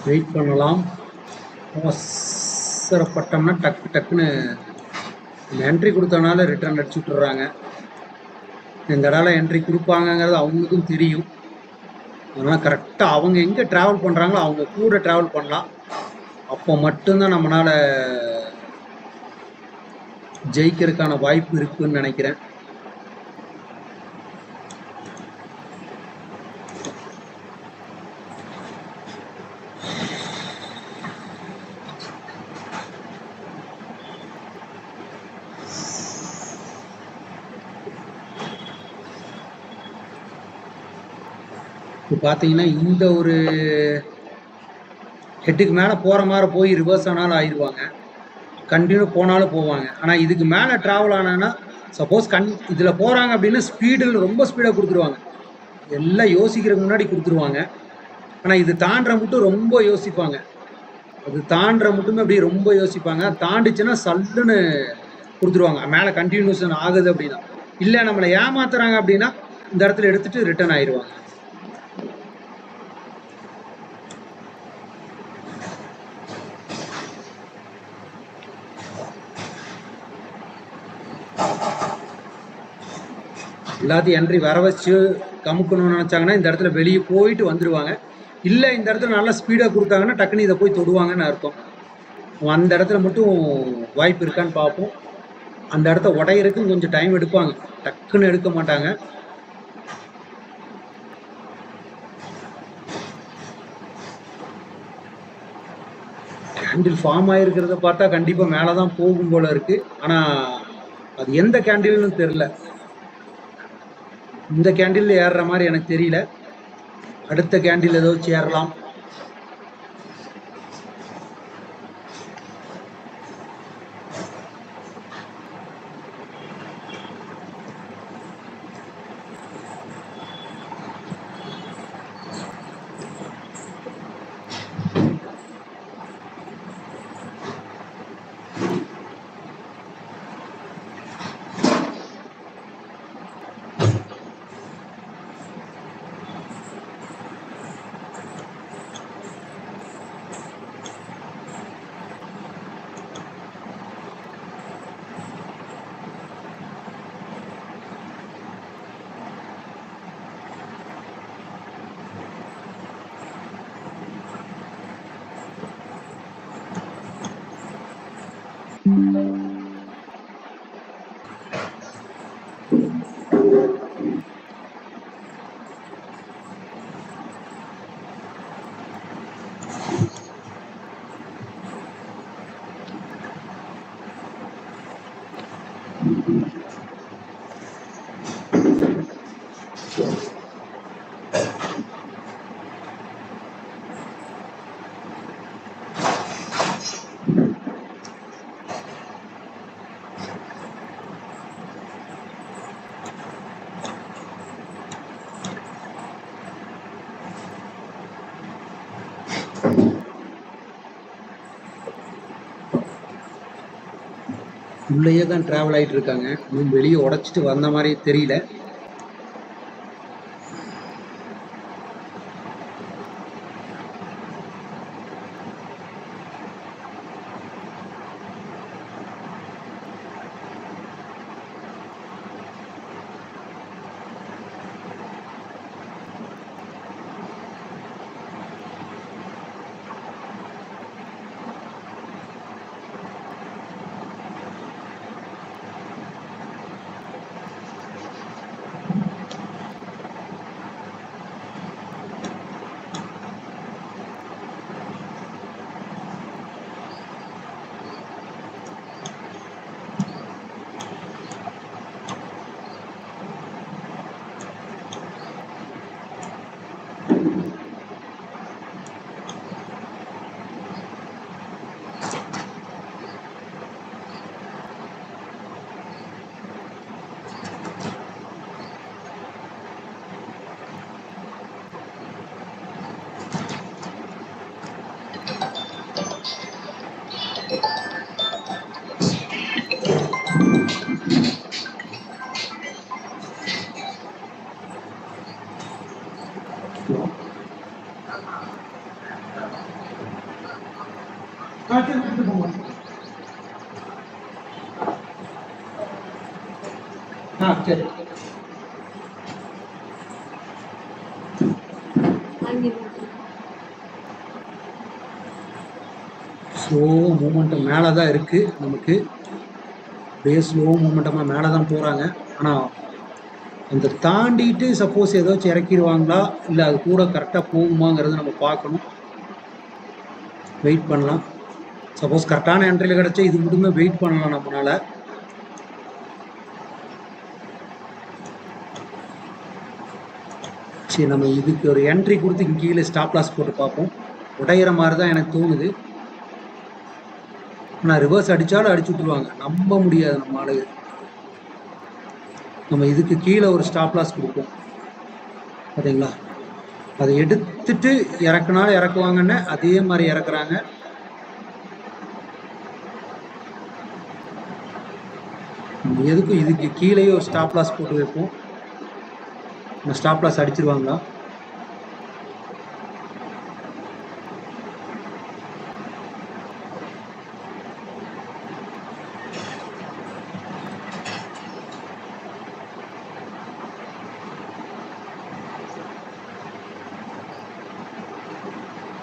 Wait பண்ணலாம். அவசரப்பட்டோம்னா டக்கு டக்குன்னு என்ட்ரி கொடுத்தனால ரிட்டர்ன் அடிச்சு விட்டுறாங்க. இந்த தடவை என்ட்ரி கொடுப்பாங்கங்கிறது அவங்களுக்கும் தெரியும். அதனால் கரெக்டாக அவங்க எங்கே ட்ராவல் பண்ணுறாங்களோ அவங்க கூட ட்ராவல் பண்ணலாம். அப்போ மட்டும்தான் நம்மளால் ஜெயிக்கிறதுக்கான வாய்ப்பு இருக்குன்னு நினைக்கிறேன். இப்போ பார்த்தீங்கன்னா இந்த ஒரு ஹெட்டுக்கு மேலே போகிற மாதிரி போய் ரிவர்ஸ் ஆனாலும் ஆயிடுவாங்க, கண்டினியூ போனாலும் போவாங்க. ஆனால் இதுக்கு மேலே ட்ராவல் ஆனாங்கன்னா சப்போஸ் இதில் போகிறாங்க அப்படின்னா ஸ்பீடில் ரொம்ப ஸ்பீடாக கொடுத்துருவாங்க, எல்லாம் யோசிக்கிறதுக்கு முன்னாடி கொடுத்துருவாங்க. ஆனால் இது தாண்டுற மட்டும் ரொம்ப யோசிப்பாங்க, அது தாண்டுற மட்டுமே அப்படியே ரொம்ப யோசிப்பாங்க. தாண்டிச்சுன்னா சல்லுன்னு கொடுத்துருவாங்க. மேலே கண்டினியூஷன் ஆகுது அப்படின்னா, இல்லை நம்மளை ஏமாத்துறாங்க அப்படின்னா இந்த இடத்துல எடுத்துகிட்டு ரிட்டர்ன் ஆயிடுவாங்க. எல்லாத்தையும் என்ட்ரி வர வச்சு கமுக்கணும்னு நினச்சாங்கன்னா இந்த இடத்துல வெளியே போயிட்டு வந்துடுவாங்க. இல்லை இந்த இடத்துல நல்லா ஸ்பீடாக கொடுத்தாங்கன்னா டக்குன்னு இதை போய் தொடுவாங்கன்னு அர்த்தம். அந்த இடத்துல மட்டும் வாய்ப்பு இருக்கான்னு பார்ப்போம். அந்த இடத்த உடையிறதுக்கும் கொஞ்சம் டைம் எடுப்பாங்க, டக்குன்னு எடுக்க மாட்டாங்க. கேண்டில் ஃபார்ம் ஆகிருக்கிறத பார்த்தா கண்டிப்பாக மேலே தான் போகும் போல இருக்குது. ஆனால் அது எந்த கேண்டில்னு தெரில, இந்த கேண்டில் ஏறுற மாதிரி எனக்கு தெரியல. அடுத்த கேண்டில் ஏதோ ஏறலாம். உள்ளேயே தான் ட்ராவல் ஆகிட்டு இருக்காங்க, இன்னும் வெளியே உடச்சிட்டு வந்த மாதிரி தெரியல. சரி. ஸ்லோ மூமெண்டம் மேலே தான் இருக்கு. நமக்கு அப்படியே ஸ்லோ மூமெண்டமாக மேலே தான் போகிறாங்க. ஆனால் அந்த தாண்டிட்டு சப்போஸ் ஏதாச்சும் இறக்கிடுவாங்களா இல்லை அது கூட கரெக்டாக போகுமாங்கிறத நம்ம பார்க்கணும். வெயிட் பண்ணலாம். சப்போஸ் கரெக்டான என்ட்ரியில் கிடச்சா இது மட்டுமே வெயிட் பண்ணலாம் நம்மளால. சரி, நம்ம இதுக்கு ஒரு என்ட்ரி கொடுத்து இங்கே கீழே ஸ்டாப் லாஸ் போட்டு பார்ப்போம். உடையிற மாதிரி தான் எனக்கு தோணுது. ஆனால் ரிவர்ஸ் அடித்தாலும் அடிச்சு விட்டுருவாங்க, நம்ப முடியாது நம்ம ஆளு. நம்ம இதுக்கு கீழே ஒரு ஸ்டாப் லாஸ் கொடுப்போம். பார்த்தீங்களா, அதை எடுத்துட்டு இறக்குனாலும் இறக்குவாங்கன்னு அதே மாதிரி இறக்குறாங்க. எதுக்கும் இதுக்கு கீழேயே ஒரு ஸ்டாப் லாஸ் போட்டு வைப்போம். ஸ்டாப் லாஸ் அடிச்சிருவாங்களா?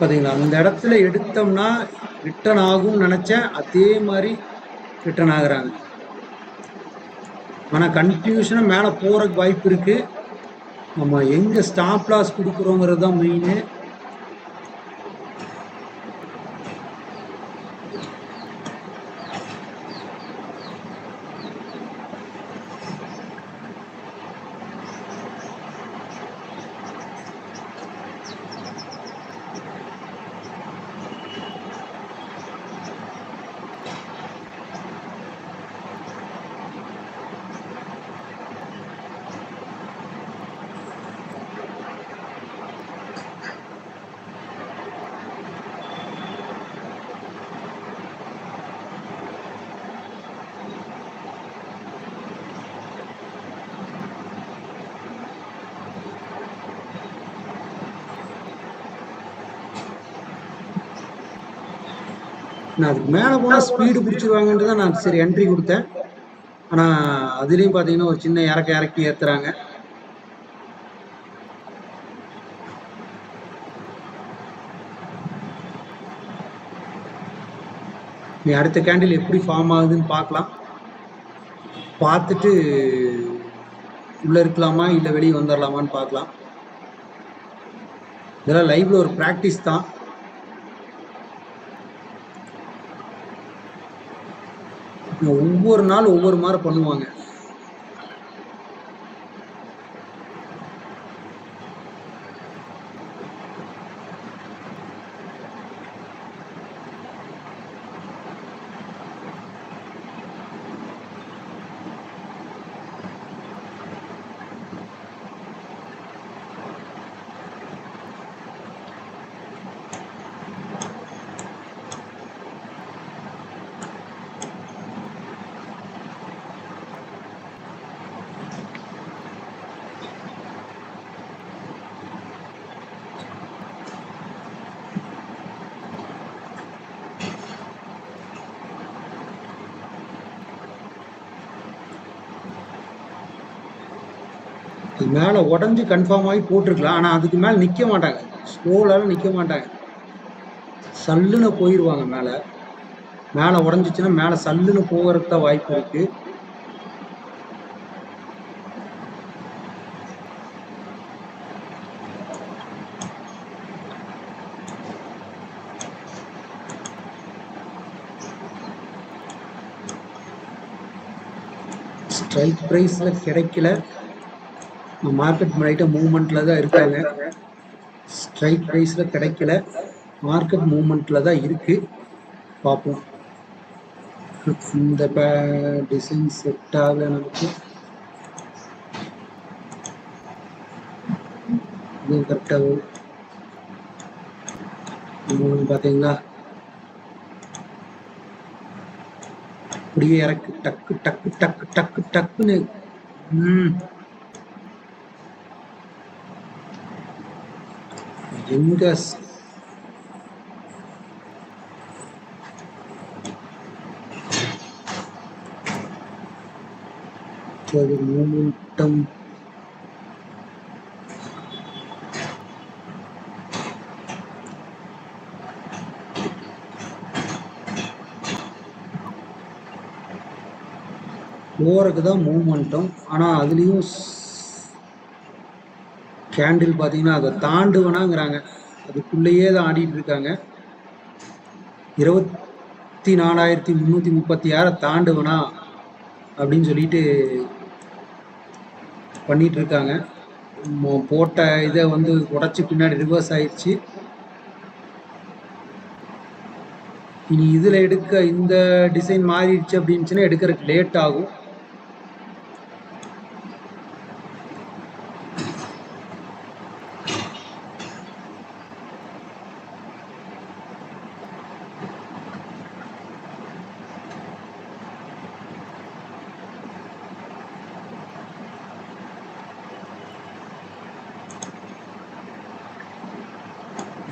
பார்த்தீங்களா, அந்த இடத்துல எடுத்தோம்னா ரிட்டர்ன் ஆகும்னு நினச்சேன், அதே மாதிரி ரிட்டர்ன் ஆகுறாங்க. ஆனால் கன்ஃபியூஷனாக மேலே போகிறதுக்கு வாய்ப்பு இருக்குது. நம்ம எங்கே ஸ்டாப் லாஸ் கொடுக்குறோங்கிறது தான் மெயினு. நான் அதுக்கு மேலே போனால் ஸ்பீடு பிடிச்சிருவாங்கன்ட்டு தான் நான் சரி என்ட்ரி கொடுத்தேன். ஆனால் அதுலேயும் பார்த்தீங்கன்னா ஒரு சின்ன இறக்கி ஏற்றுறாங்க. நீ அடுத்த கேண்டில் எப்படி ஃபார்ம் ஆகுதுன்னு பார்க்கலாம். பார்த்துட்டு உள்ளே இருக்கலாமா இல்லை வெளியே வந்துடலாமான்னு பார்க்கலாம். இதெல்லாம் லைவ்ல ஒரு ப்ராக்டிஸ் தான். ஒவ்வொரு நாள் ஒவ்வொரு மாதிரி பண்ணுவாங்க. மேலே உடஞ்சி கன்ஃபார்ம் ஆகி போட்டிருக்கலாம். ஆனால் அதுக்கு மேலே நிற்க மாட்டாங்க, ஸ்லோலால நிற்க மாட்டாங்க, சல்லுன்னு போயிடுவாங்க. மேலே மேலே உடஞ்சிச்சுன்னா மேலே சல்லுன்னு போகிறதுக்கு தான் வாய்ப்பு இருக்கு. ஸ்ட்ரைக் ப்ரைஸில் கிடைக்கல. மார்க்கெட் ரைட்டாக மூவ்மெண்ட்டில் தான் இருக்காங்க. ஸ்ட்ரைக் ப்ரைஸில் கிடைக்கல, மார்க்கெட் மூவ்மெண்ட்டில் தான் இருக்குது. பார்ப்போம். இந்த டிசைன் செட் ஆகல நமக்கு. இதுவும் கரெக்டாக பார்த்தீங்களா, அப்படியே இறக்கு டக்கு டக்கு டக்கு டக்கு டக்குன்னு. எங்க மூமெண்டம் போறதுக்கு தான் மூமெண்டம். ஆனால் அதுலேயும் கேண்டில் பார்த்தீங்கன்னா அதை தாண்டுவனாங்கிறாங்க. அதுக்குள்ளேயே தான் ஆடிட்டு இருக்காங்க. 24,336 தாண்டுவனா அப்படின்னு சொல்லிட்டு பண்ணிட்டு இருக்காங்க. போட்ட இதை வந்து உடச்சி பின்னாடி ரிவர்ஸ் ஆயிடுச்சு. இனி இதில் எடுக்க இந்த டிசைன் மாறிடுச்சு அப்படின்னுச்சுன்னா எடுக்கிறதுக்கு லேட் ஆகும்.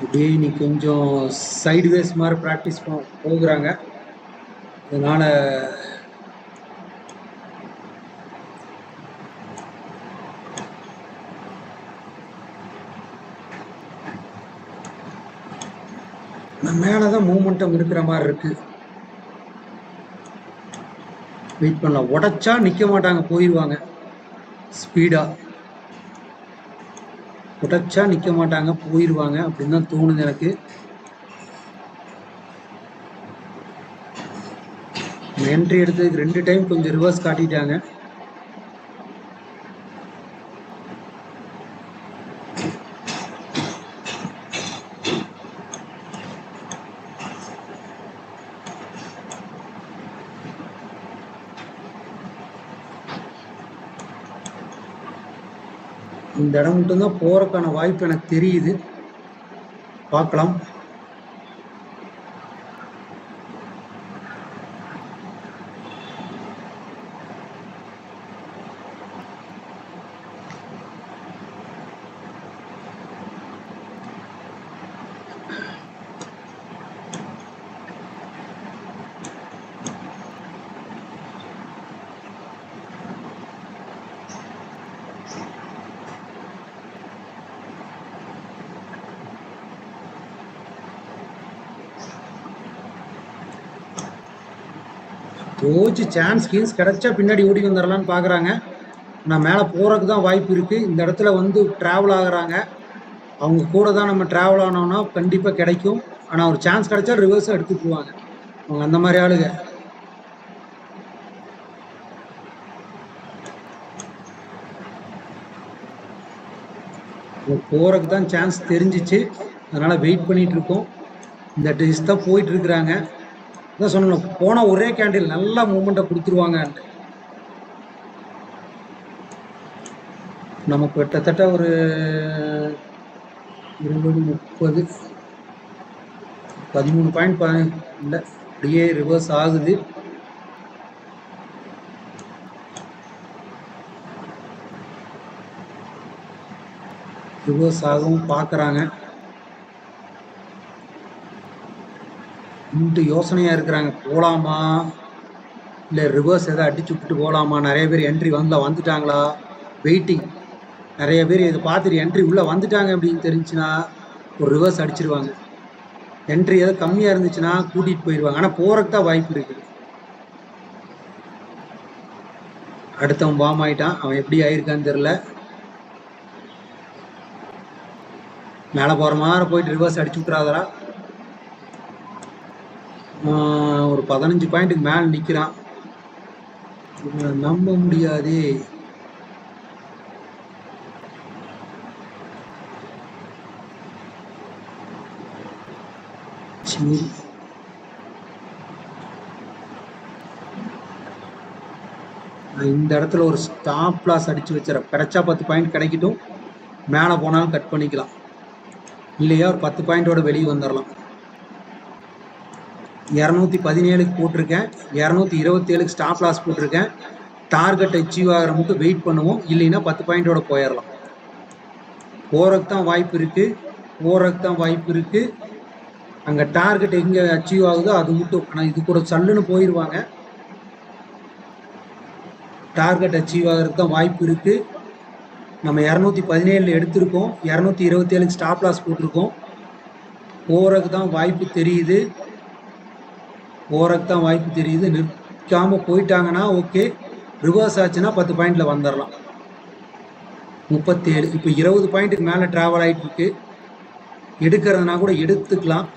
அப்படியே இன்னைக்கு கொஞ்சம் சைடுவேஸ் மாதிரி ப்ராக்டிஸ் போகிறாங்க. அதனால மேலதான் மூமெண்டம் இருக்கிற மாதிரி இருக்கு. வெயிட் பண்ணலாம். உடைச்சா நிக்க மாட்டாங்க, போயிடுவாங்க. ஸ்பீடா உடைச்சா நிக்க மாட்டாங்க, போயிடுவாங்க அப்படின்னு தான் தோணுது எனக்கு. என்ட்ரி எடுத்ததுக்கு 2 டைம் கொஞ்சம் ரிவர்ஸ் காட்டிட்டாங்க. இந்த இடம் மட்டும்தான் போறதுக்கான வாய்ப்பு எனக்கு தெரியுது. பார்க்கலாம். தோச்சு சான்ஸ் கீன்ஸ் கிடைச்சா பின்னாடி ஓடி வந்துடலான்னு பார்க்குறாங்க. நான் மேலே போகிறதுக்கு தான் வாய்ப்பு இருக்குது. இந்த இடத்துல வந்து ட்ராவல் ஆகுறாங்க. அவங்க கூட தான் நம்ம ட்ராவல் ஆனோம்னா கண்டிப்பாக கிடைக்கும். ஆனால் ஒரு சான்ஸ் கிடைச்சா ரிவர்ஸாக எடுத்துக்குவாங்க அவங்க, அந்த மாதிரி ஆளுங்க. போகிறதுக்கு தான் சான்ஸ் தெரிஞ்சிச்சு, அதனால் வெயிட் பண்ணிகிட்டு இருக்கோம். இந்த டெஸ்ட் தான் போயிட்டு இருக்கிறாங்க. அதான் சொன்னோம், போனால் ஒரே கேண்டில் நல்லா மூமெண்ட்டை கொடுத்துருவாங்க. நமக்கு கிட்டத்தட்ட ஒரு 20, 30, 13 பாயிண்ட் இல்லை, அப்படியே ரிவர்ஸ் ஆகுது. ரிவர்ஸ் ஆகவும் பார்க்குறாங்க. இந்த யோசனையாக இருக்கிறாங்க, போகலாமா இல்லை ரிவர்ஸ் எதாவது அடிச்சு விட்டுட்டு போகலாமா. நிறைய பேர் என்ட்ரி வந்துட்டாங்களா, வெயிட்டிங். நிறைய பேர் இதை பார்த்துட்டு என்ட்ரி உள்ளே வந்துட்டாங்க அப்படின்னு தெரிஞ்சுன்னா ஒரு ரிவர்ஸ் அடிச்சிருவாங்க. என்ட்ரி எதாவது கம்மியாக இருந்துச்சுன்னா கூட்டிகிட்டு போயிடுவாங்க. ஆனால் போகிறதுக்கு தான் வாய்ப்பு இருக்குது. அடுத்தவன் பாம் ஆகிட்டான், அவன் எப்படி ஆயிருக்கான்னு தெரில. மேலே போகிற மாதிரி போயிட்டு ரிவர்ஸ் அடிச்சு விட்றாதரா. ஒரு 15 பாயிண்ட்டுக்கு மேலே நிற்கிறான், நம்ப முடியாதே. சரி, இந்த இடத்துல ஒரு ஸ்டாப் லாஸ் அடிச்சு வச்சிடறேன். கிடைச்சா 10 பாயிண்ட் கிடைக்கட்டும், மேலே போனாலும் கட் பண்ணிக்கலாம். இல்லையா ஒரு 10 பாயிண்டோட வெளியே வந்துடலாம். 217க்கு போட்டிருக்கேன், 227க்கு ஸ்டாப் லாஸ் போட்டிருக்கேன். டார்கெட் அச்சீவ் ஆகிற மட்டும் வெயிட் பண்ணுவோம், இல்லைன்னா 10 பாயிண்டோட போயிடலாம். போகிறதுக்கு தான் வாய்ப்பு இருக்குது. போறதுக்கு தான் வாய்ப்பு இருக்கு. அங்க டார்கெட் எங்க அச்சீவ் ஆகுதோ அது மட்டும். ஆனா இது கூட சல்லுன்னு போயிருவாங்க. டார்கெட் அச்சீவ் ஆகிறதுக்கு தான் வாய்ப்பு இருக்கு. நம்ம 217 எடுத்திருக்கோம். 227 ஸ்டாப் லாஸ் போட்டிருக்கோம். போறதுக்கு தான் வாய்ப்பு தெரியுது. போறதுக்கு தான் வாய்ப்பு தெரியுது. நிற்காம போயிட்டாங்கன்னா ஓகே. ரிவர்ஸ் ஆச்சுன்னா 10 பாயிண்ட்ல வந்துடலாம். 37 இப்போ 20 பாயிண்ட்டுக்கு மேலே டிராவல் ஆகிட்டு இருக்கு. எடுக்கிறதுனா கூட எடுத்துக்கலாம்.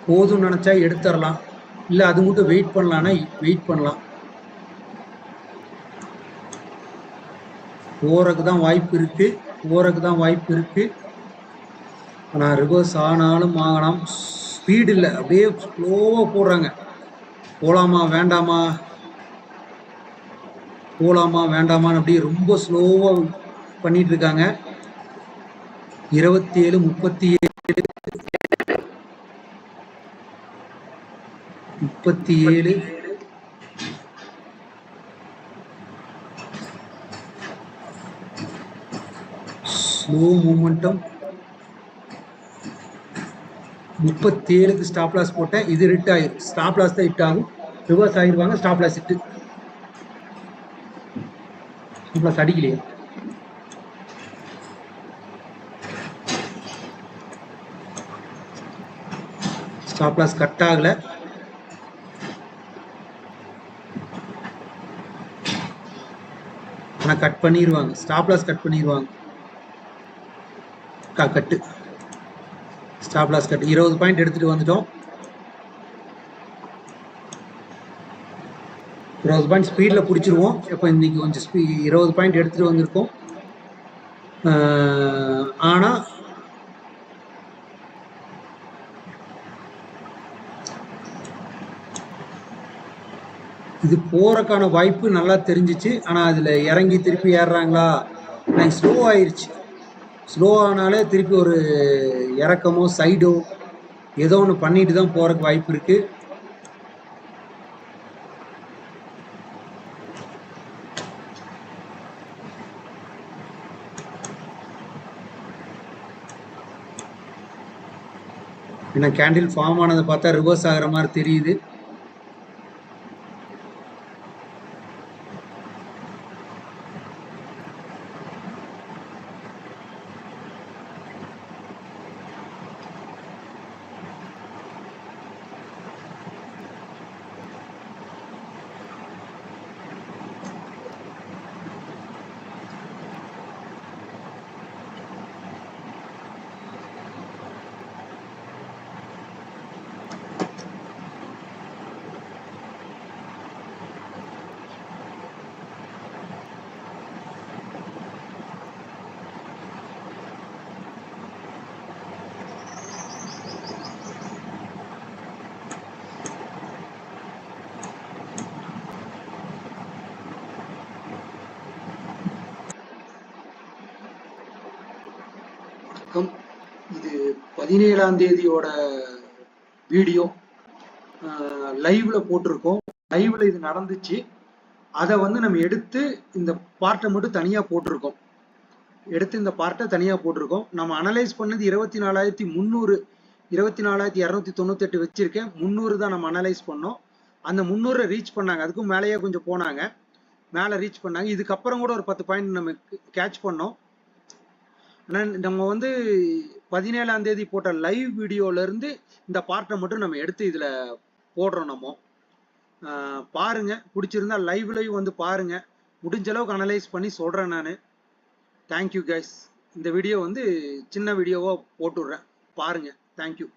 போதும்னு நினச்சா எடுத்துடலாம். இல்லை அது மட்டும் வெயிட் பண்ணலான்னா வெயிட் பண்ணலாம். போறதுக்கு தான் வாய்ப்பு இருக்கு. போறதுக்கு தான் வாய்ப்பு இருக்கு. ஆனால் ரிவர்ஸ் ஆனாலும் ஆகலாம். ஸ்பீடு இல்லை, அப்படியே ஸ்லோவாக போடுறாங்க. போகலாமா வேண்டாமா, போகலாமா வேண்டாமான்னு அப்படியே ரொம்ப ஸ்லோவாக பண்ணிட்டு இருக்காங்க. 27 37 ஸ்லோ மூமெண்டம். 37க்கு ஸ்டாப் லாஸ் போட்டேன். இது ஹிட் ஆயிரும். ஸ்டாப் லாஸ் தான் ஹிட் ஆகும். ரிவர்ஸ் ஆகிடுவாங்க. Stop loss hit. Stop loss அடிக்கலையே. ஸ்டாப் லாஸ் கட் ஆகல. ஆனால் கட் பண்ணிடுவாங்க. ஸ்டாப் லாஸ் கட் பண்ணிடுவாங்க. Cut stop loss cut. 20 point எடுத்துட்டு வந்துட்டோம். 20 பாயிண்ட் ஸ்பீடில் பிடிச்சிருவோம். இப்போ இன்னைக்கு கொஞ்சம் 20 பாயிண்ட் எடுத்துட்டு வந்திருக்கோம். ஆனால் இது போறக்கான வாய்ப்பு நல்லா தெரிஞ்சிச்சு. ஆனால் அதில் இறங்கி திருப்பி ஏறுறாங்களா, எனக்கு ஸ்லோ ஆயிடுச்சு. ஸ்லோ ஆனாலே திருப்பி ஒரு இறக்கமோ சைடோ ஏதோ ஒன்று பண்ணிட்டு தான் போறதுக்கு வாய்ப்பு இருக்கு. ஏன்னா கேண்டில் ஃபார்ம் ஆனதை பார்த்தா ரிவர்ஸ் ஆகிற மாதிரி தெரியுது. இது 17ஆம் தேதியோட வீடியோ லைவ்ல போட்டிருக்கோம். லைவ்ல இது நடந்துச்சு. அதை வந்து நம்ம எடுத்து இந்த பார்ட்டை மட்டும் தனியா போட்டிருக்கோம். நம்ம அனலைஸ் பண்ணது 24,300 24,298 வச்சிருக்கேன். 300 தான் நம்ம அனலைஸ் பண்ணோம். அந்த 300 ரீச் பண்ணாங்க. அதுக்கும் மேலேயே கொஞ்சம் போனாங்க. மேலே ரீச் பண்ணாங்க. இதுக்கப்புறம் கூட ஒரு 10 பாயிண்ட் நம்ம கேட்ச் பண்ணோம். ஆனால் நம்ம வந்து 17ஆம் தேதி போட்ட லைவ் வீடியோல இருந்து இந்த பார்ட்டை மட்டும் நம்ம எடுத்து இதுல போடுறோம். நம்ம பாருங்க, பிடிச்சிருந்தா லைவ்ல வந்து பாருங்க. முடிஞ்ச அளவுக்கு அனலைஸ் பண்ணி சொல்றேன் நான். Thank you guys. இந்த வீடியோ வந்து சின்ன வீடியோவா போட்டுடுறேன், பாருங்க. தேங்க்யூ.